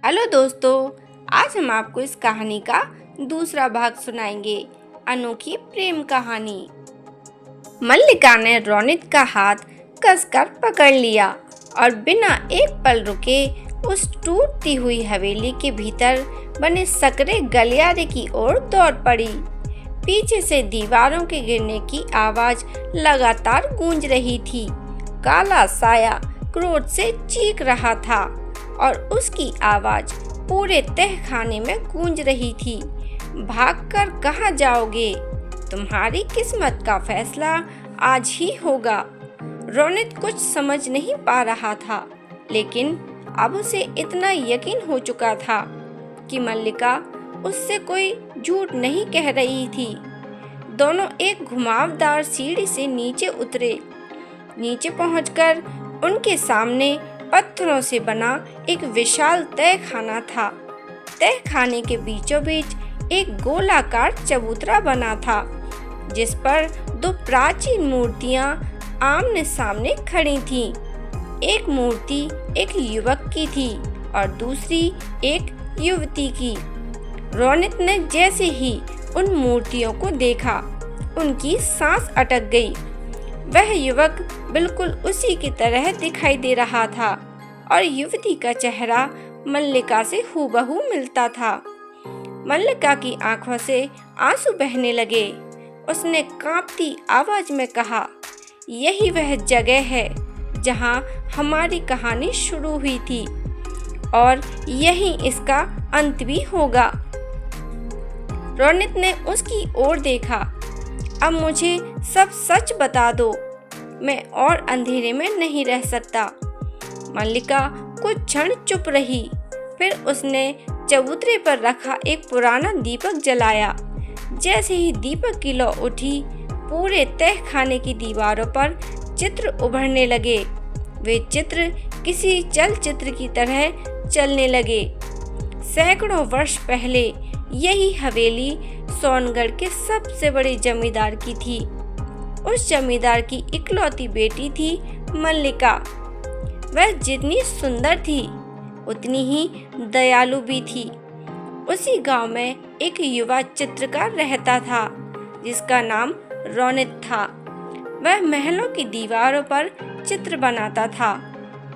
Hello दोस्तों, आज हम आपको इस कहानी का दूसरा भाग सुनाएंगे। अनोखी प्रेम कहानी। मल्लिका ने रोनित का हाथ कसकर पकड़ लिया और बिना एक पल रुके उस टूटती हुई हवेली के भीतर बने सकरे गलियारे की ओर दौड़ पड़ी। पीछे से दीवारों के गिरने की आवाज लगातार गूंज रही थी। काला साया क्रोध से चीख रहा था और उसकी आवाज पूरे तहखाने में गूंज रही थी। भागकर कहाँ जाओगे? तुम्हारी किस्मत का फैसला आज ही होगा। रोनित कुछ समझ नहीं पा रहा था, लेकिन अब उसे इतना यकीन हो चुका था कि मल्लिका उससे कोई झूठ नहीं कह रही थी। दोनों एक घुमावदार सीढ़ी से नीचे उतरे। नीचे पहुंचकर उनके सामने पत्थरों से बना एक विशाल तहखाना था। तहखाने के बीचों बीच एक गोलाकार चबूतरा बना था, जिस पर दो प्राचीन मूर्तियां आमने सामने खड़ी थीं। एक मूर्ति एक युवक की थी और दूसरी एक युवती की। रोनित ने जैसे ही उन मूर्तियों को देखा, उनकी सांस अटक गई। वह युवक बिल्कुल उसी की तरह दिखाई दे रहा था और युवती का चेहरा मल्लिका से हूबहू मिलता था। मल्लिका की आंखों से आंसू बहने लगे। उसने कांपती आवाज में कहा, यही वह जगह है जहां हमारी कहानी शुरू हुई थी और यही इसका अंत भी होगा। रोनित ने उसकी ओर देखा। अब मुझे सब सच बता दो, मैं और अंधेरे में नहीं रह सकता। मल्लिका कुछ क्षण चुप रही, फिर उसने चबूतरे पर रखा एक पुराना दीपक जलाया। जैसे ही दीपक की लौ उठी, पूरे तहखाने की दीवारों पर चित्र उभरने लगे। वे चित्र किसी चलचित्र की तरह चलने लगे। सैकड़ों वर्ष पहले यही हवेली सोनगढ़ के सबसे बड़े जमींदार की थी। उस जमींदार की इकलौती बेटी थी मल्लिका। वह जितनी सुंदर थी, उतनी ही दयालु भी थी। उसी गांव में एक युवा चित्रकार रहता था, जिसका नाम रोनित था। वह महलों की दीवारों पर चित्र बनाता था।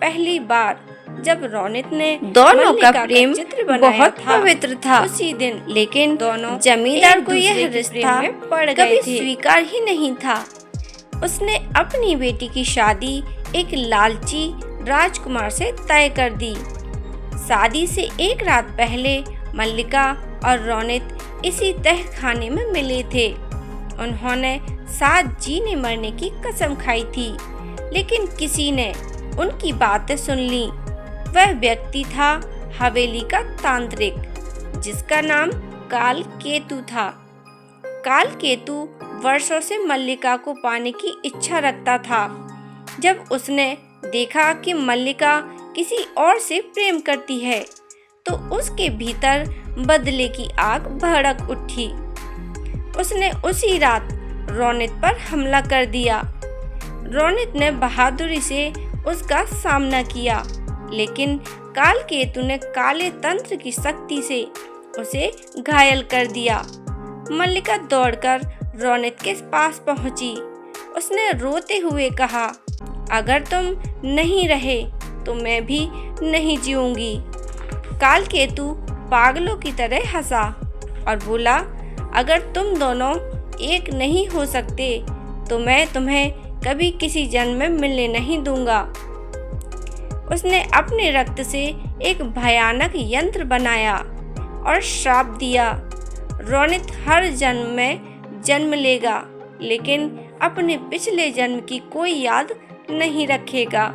पहली बार जब रोनित ने दोनों का प्रेम बहुत पवित्र था उसी दिन, लेकिन दोनों जमींदार को यह रिश्ता कभी स्वीकार ही नहीं था। उसने अपनी बेटी की शादी एक लालची राजकुमार से तय कर दी। शादी से एक रात पहले मल्लिका और रोनित इसी तहखाने में मिले थे। उन्होंने साथ जीने मरने की कसम खाई थी, लेकिन किसी ने उनकी बातें सुन ली। वह व्यक्ति था हवेली का तांत्रिक, जिसका नाम काल केतु था। काल केतु वर्षों से मल्लिका को पाने की इच्छा रखता था। जब उसने देखा कि मल्लिका किसी और से प्रेम करती है, तो उसके भीतर बदले की आग भड़क उठी। उसने उसी रात रोनित पर हमला कर दिया। रोनित ने बहादुरी से उसका सामना किया, लेकिन काल केतु ने काले तंत्र की शक्ति से उसे घायल कर दिया। मल्लिका दौड़कर रोनित के पास पहुंची। उसने रोते हुए कहा, अगर तुम नहीं रहे तो मैं भी नहीं जीऊंगी। काल केतु पागलों की तरह हंसा और बोला, अगर तुम दोनों एक नहीं हो सकते तो मैं तुम्हें कभी किसी जन्म में मिलने नहीं दूंगा। उसने अपने रक्त से एक भयानक यंत्र बनाया और श्राप दिया, रोनित हर जन्म में जन्म लेगा, लेकिन अपने पिछले जन्म की कोई याद नहीं रखेगा।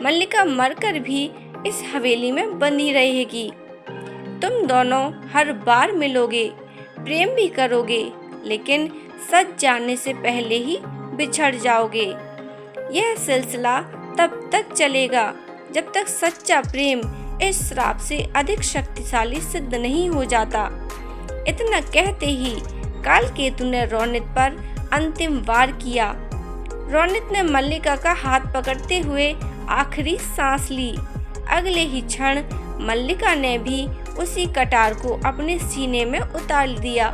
मल्लिका मरकर भी इस हवेली में बंधी रहेगी। तुम दोनों हर बार मिलोगे, प्रेम भी करोगे, लेकिन सच जानने से पहले ही बिछड़ जाओगे। यह सिलसिला तब तक चलेगा जब तक सच्चा प्रेम इस श्राप से अधिक शक्तिशाली सिद्ध नहीं हो जाता। इतना कहते ही काल केतु ने रोनित पर अंतिम वार किया। रोनित ने मल्लिका का हाथ पकड़ते हुए आखिरी सांस ली। अगले ही क्षण मल्लिका ने भी उसी कटार को अपने सीने में उतार दिया।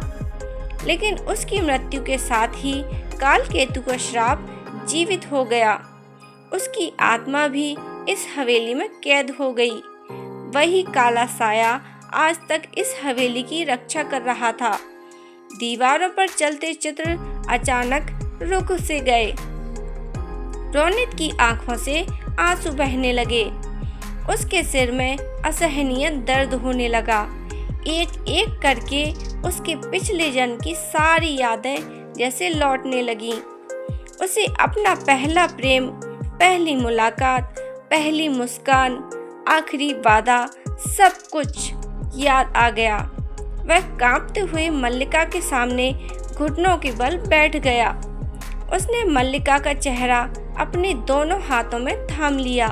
लेकिन उसकी मृत्यु के साथ ही कालकेतु का श्राप जीवित हो गया। उसकी आत्मा भी इस हवेली में कैद हो गई। वही काला साया आज तक इस हवेली की रक्षा कर रहा था। दीवारों पर चलते चित्र अचानक रुक से गए। रोनित की आंखों से आंसू बहने लगे। उसके सिर में असहनीय दर्द होने लगा। एक एक करके उसके पिछले जन्म की सारी यादें जैसे लौटने लगीं। उसे अपना पहला प्रेम, पहली मुलाकात, पहली मुस्कान, आखिरी वादा, सब कुछ याद आ गया। वह कांपते हुए मल्लिका के सामने घुटनों के बल बैठ गया। उसने मल्लिका का चेहरा अपने दोनों हाथों में थाम लिया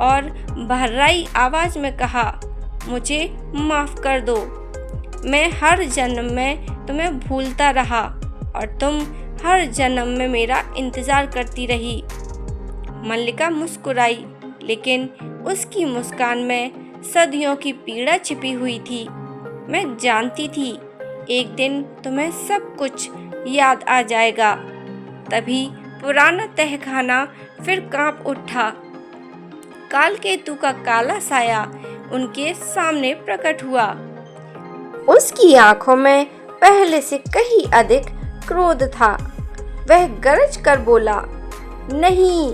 और भर्राई आवाज में कहा, मुझे माफ कर दो। मैं हर जन्म में तुम्हें भूलता रहा और तुम हर जन्म में मेरा इंतजार करती रही। मल्लिका मुस्कुराई, लेकिन उसकी मुस्कान में सदियों की पीड़ा छिपी हुई थी। मैं जानती थी एक दिन तुम्हें सब कुछ याद आ जाएगा। तभी पुराना तहखाना फिर कांप उठा। कालकेतु का काला साया उनके सामने प्रकट हुआ। उसकी आंखों में पहले से कहीं अधिक क्रोध था। वह गरज कर बोला, नहीं,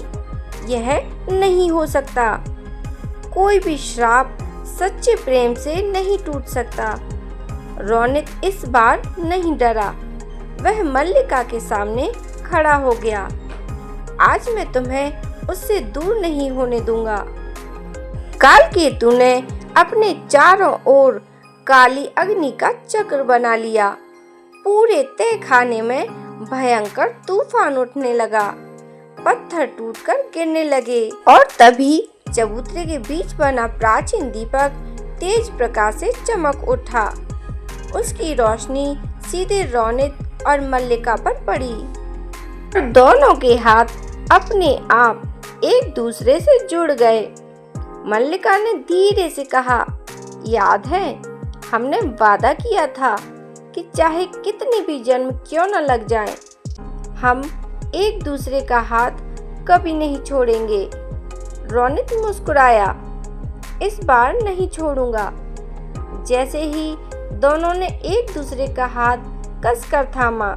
यह नहीं हो सकता। कोई भी श्राप सच्चे प्रेम से नहीं टूट सकता। रोनित इस बार नहीं डरा। वह मल्लिका के सामने खड़ा हो गया। आज मैं तुम्हें उससे दूर नहीं होने दूंगा। कालकेतु ने अपने चारों ओर काली अग्नि का चक्र बना लिया। पूरे तहखाने में भयंकर तूफान उठने लगा। पत्थर टूटकर गिरने लगे और तभी चबूतरे के बीच बना प्राचीन दीपक तेज प्रकाश से चमक उठा। उसकी रोशनी सीधे रोनित और मल्लिका पर पड़ी। दोनों के हाथ अपने आप एक दूसरे से जुड़ गए। मल्लिका ने धीरे से कहा, याद है, हमने वादा किया था कि चाहे कितने भी जन्म क्यों न लग जाएं, हम एक दूसरे का हाथ कभी नहीं छोड़ेंगे। रोनित मुस्कुराया, इस बार नहीं छोड़ूंगा। जैसे ही दोनों ने एक दूसरे का हाथ कसकर थामा,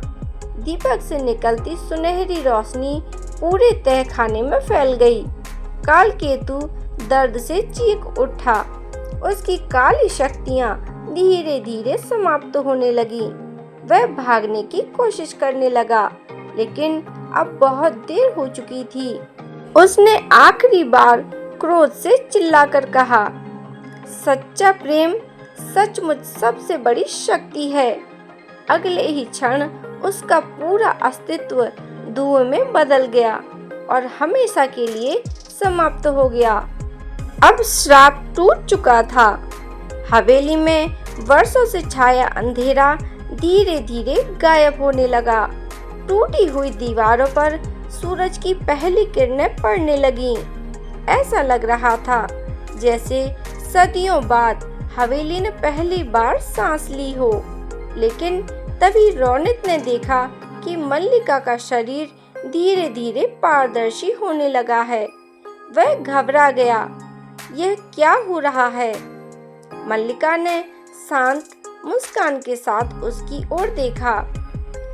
दीपक से निकलती सुनहरी रोशनी पूरे तहखाने में फैल गई। कालकेतु दर्द से चीख उठा। उसकी काली शक्तियां धीरे धीरे समाप्त होने लगी। वह भागने की कोशिश करने लगा, लेकिन अब बहुत देर हो चुकी थी। उसने आखिरी बार क्रोध से चिल्लाकर कहा, सच्चा प्रेम सचमुच सबसे बड़ी शक्ति है। अगले ही क्षण उसका पूरा अस्तित्व धुएं में बदल गया और हमेशा के लिए समाप्त हो गया। अब श्राप टूट चुका था। हवेली में वर्षों से छाया अंधेरा धीरे धीरे गायब होने लगा। टूटी हुई दीवारों पर सूरज की पहली किरणें पड़ने लगीं। ऐसा लग रहा था जैसे सदियों बाद हवेली ने पहली बार सांस ली हो। लेकिन तभी रोनित ने देखा कि मल्लिका का शरीर धीरे धीरे पारदर्शी होने लगा है। वह घबरा गया। यह क्या हो रहा है? मल्लिका ने शांत मुस्कान के साथ उसकी ओर देखा।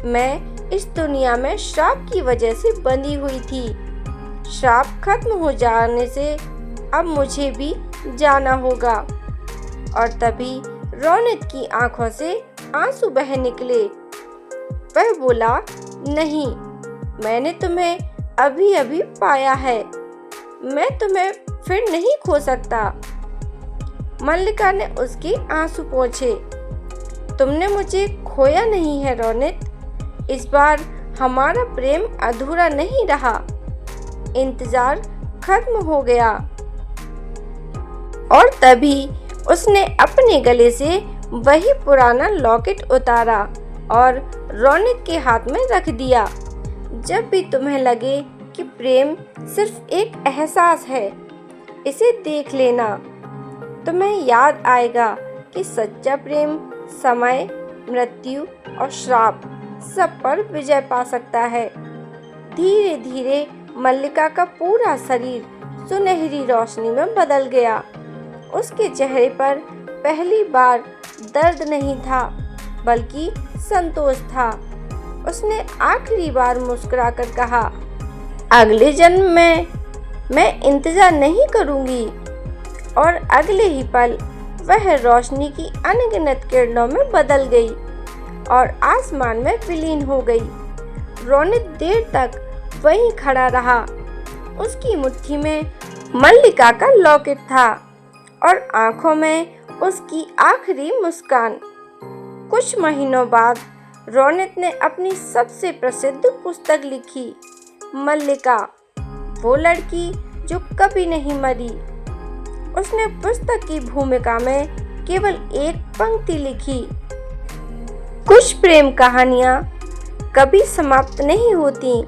मैं इस दुनिया में श्राप की वजह से बंधी हुई थी। श्राप खत्म हो जाने से अब मुझे भी जाना होगा। और तभी रोनित की आंखों से आंसू बह निकले। वह बोला, नहीं, मैंने तुम्हें अभी अभी पाया है। मैं तुम्हें फिर नहीं खो सकता। मल्लिका ने उसके आंसू पोंछे। तुमने मुझे खोया नहीं है रोनित। इस बार हमारा प्रेम अधूरा नहीं रहा। इंतजार खत्म हो गया। और तभी उसने अपने गले से वही पुराना लॉकेट उतारा और रोनित के हाथ में रख दिया। जब भी तुम्हें लगे कि प्रेम सिर्फ एक एहसास है, इसे देख लेना, तुम्हें याद आएगा कि सच्चा प्रेम समय, मृत्यु और श्राप सब पर विजय पा सकता है। धीरे धीरे मल्लिका का पूरा शरीर सुनहरी रोशनी में बदल गया। उसके चेहरे पर पहली बार दर्द नहीं था, बल्कि संतोष था। उसने आखिरी बार मुस्कुराकर कहा, अगले जन्म में मैं इंतजार नहीं करूंगी। और अगले ही पल वह रोशनी की अनगिनत किरणों में बदल गई और आसमान में विलीन हो गई। रोनित देर तक वहीं खड़ा रहा। उसकी मुट्ठी में मल्लिका का लॉकेट था और आंखों में उसकी आखिरी मुस्कान। कुछ महीनों बाद रोनित ने अपनी सबसे प्रसिद्ध पुस्तक लिखी, मल्लिका, वो लड़की जो कभी नहीं मरी। उसने पुस्तक की भूमिका में केवल एक पंक्ति लिखी, कुछ प्रेम कहानियां कभी समाप्त नहीं होती,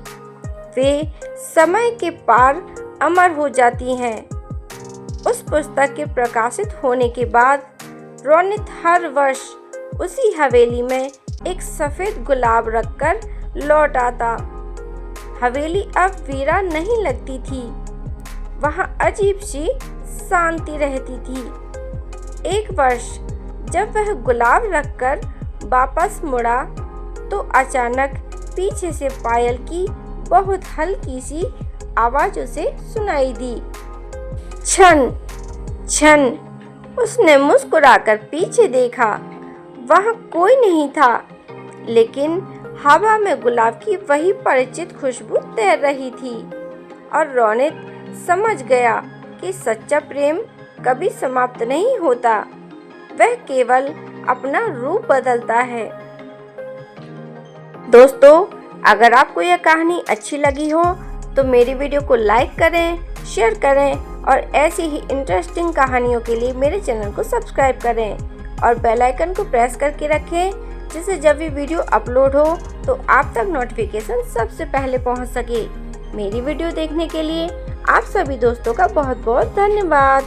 वे समय के पार अमर हो जाती हैं। उस पुस्तक के प्रकाशित होने के बाद रोनित हर वर्ष उसी हवेली में एक सफेद गुलाब रखकर लौट आता। हवेली अब वीरान नहीं लगती थी, वहां अजीब सी शांति रहती थी। एक वर्ष जब वह गुलाब रखकर वापस मुड़ा तो अचानक पीछे से पायल की बहुत हल्की सी आवाज उसे सुनाई दी। छन छन। उसने मुस्कुराकर पीछे देखा, वहां कोई नहीं था, लेकिन हवा में गुलाब की वही परिचित खुशबू तैर रही थी। और रोनित समझ गया कि सच्चा प्रेम कभी समाप्त नहीं होता, वह केवल अपना रूप बदलता है। दोस्तों, अगर आपको यह कहानी अच्छी लगी हो तो मेरी वीडियो को लाइक करें, शेयर करें और ऐसी ही इंटरेस्टिंग कहानियों के लिए मेरे चैनल को सब्सक्राइब करें और बेल आइकन को प्रेस करके रखें, जिससे जब भी वीडियो अपलोड हो तो आप तक नोटिफिकेशन सबसे पहले पहुंच सके। मेरी वीडियो देखने के लिए आप सभी दोस्तों का बहुत बहुत धन्यवाद।